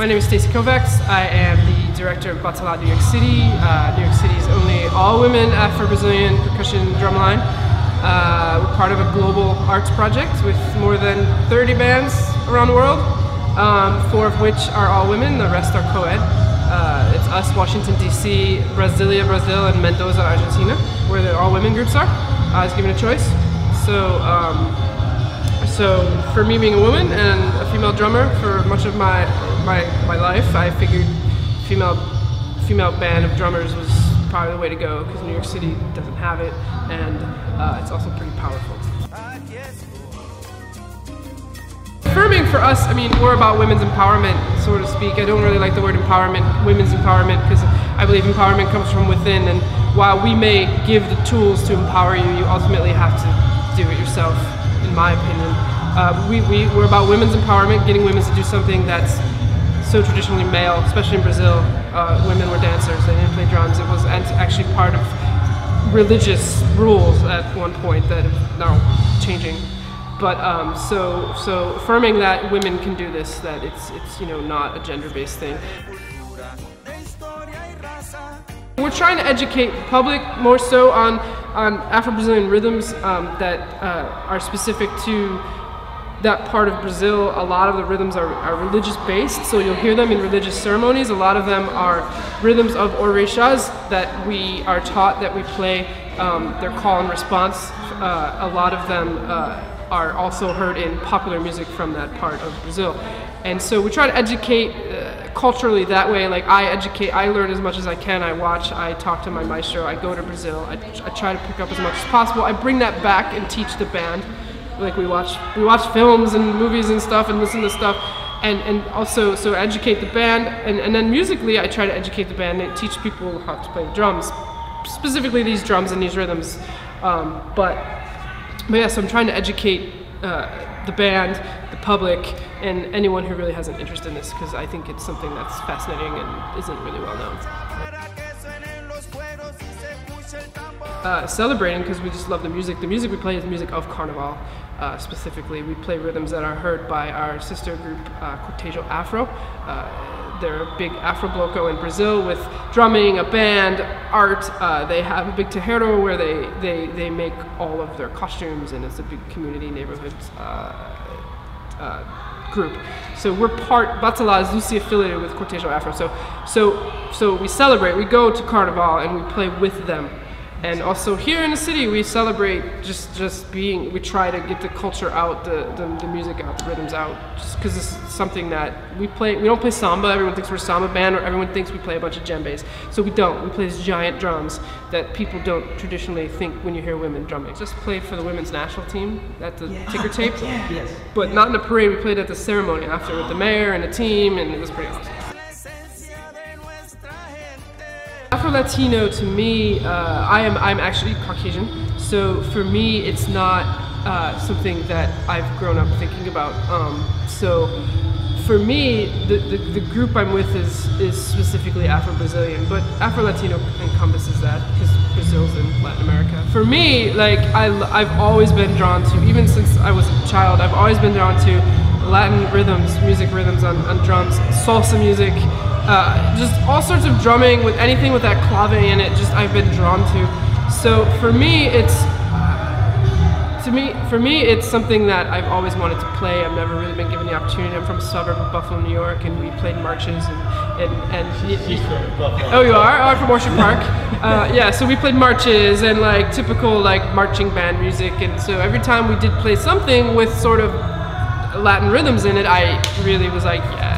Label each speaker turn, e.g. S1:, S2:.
S1: My name is Stacy Kovacs. I am the director of Batala New York City. New York City's only all-women Afro-Brazilian percussion drumline. We're part of a global arts project with more than 30 bands around the world, 4 of which are all women, the rest are co-ed. It's us, Washington, D.C., Brasilia, Brazil, and Mendoza, Argentina, where the all-women groups are. I was given a choice. So for me being a woman and a female drummer for much of my life, I figured female band of drummers was probably the way to go, because New York City doesn't have it, and it's also pretty powerful. Affirming for us, I mean, we're about women's empowerment, so to speak. I don't really like the word empowerment, women's empowerment, because I believe empowerment comes from within, and while we may give the tools to empower you, you ultimately have to do it yourself, in my opinion. We're about women's empowerment, getting women to do something that's so traditionally male, especially in Brazil. Women were dancers, they didn't play drums. It was actually part of religious rules at one point that are now changing. But so affirming that women can do this, that it's not a gender-based thing. We're trying to educate the public more so on Afro-Brazilian rhythms that are specific to that part of Brazil. A lot of the rhythms are religious based, so you'll hear them in religious ceremonies. A lot of them are rhythms of orixás that we are taught, that we play their call and response. A lot of them are also heard in popular music from that part of Brazil. And so we try to educate culturally that way. Like I learn as much as I can, I watch, I talk to my maestro, I go to Brazil, I try to pick up as much as possible. I bring that back and teach the band. Like we watch films and movies and stuff and listen to stuff, and also so educate the band, and then musically I try to educate the band and teach people how to play the drums, specifically these drums and these rhythms. But yeah, so I'm trying to educate the band, the public, and anyone who really has an interest in this, because I think it's something that's fascinating and isn't really well known. Celebrating, because we just love the music. The music we play is music of Carnival. Specifically, we play rhythms that are heard by our sister group, Cortejo Afro. They're a big Afro bloco in Brazil with drumming, a band, art. They have a big terreiro where they make all of their costumes, and it's a big community neighborhood group. So we're Batala is loosely affiliated with Cortejo Afro. So we celebrate, we go to Carnival and we play with them. And also here in the city, we celebrate just being, we try to get the culture out, the music out, the rhythms out, just because this is something that we don't play samba. Everyone thinks we're a samba band, or everyone thinks we play a bunch of djembes. So we don't. We play these giant drums that people don't traditionally think when you hear women drumming. Just played for the women's national team at the ticker tape,
S2: yes.
S1: But not in the parade. We played at the ceremony after with the mayor and the team, and it was pretty awesome. Afro-Latino, to me, I'm actually Caucasian, so for me it's not something that I've grown up thinking about. So for me, the group I'm with is specifically Afro-Brazilian, but Afro-Latino encompasses that, because Brazil's in Latin America. For me, like I've always been drawn to, even since I was a child, I've always been drawn to Latin rhythms, music rhythms on drums, salsa music, just all sorts of drumming with anything with that clave in it. Just I've been drawn to. So for me, it's something that I've always wanted to play. I've never really been given the opportunity. I'm from a suburb of Buffalo, New York, and we played marches Oh, you are? Oh, I'm from Orchard Park. Yeah, so we played marches and like typical like marching band music, and so every time we did play something with sort of Latin rhythms in it, I really was like, yeah.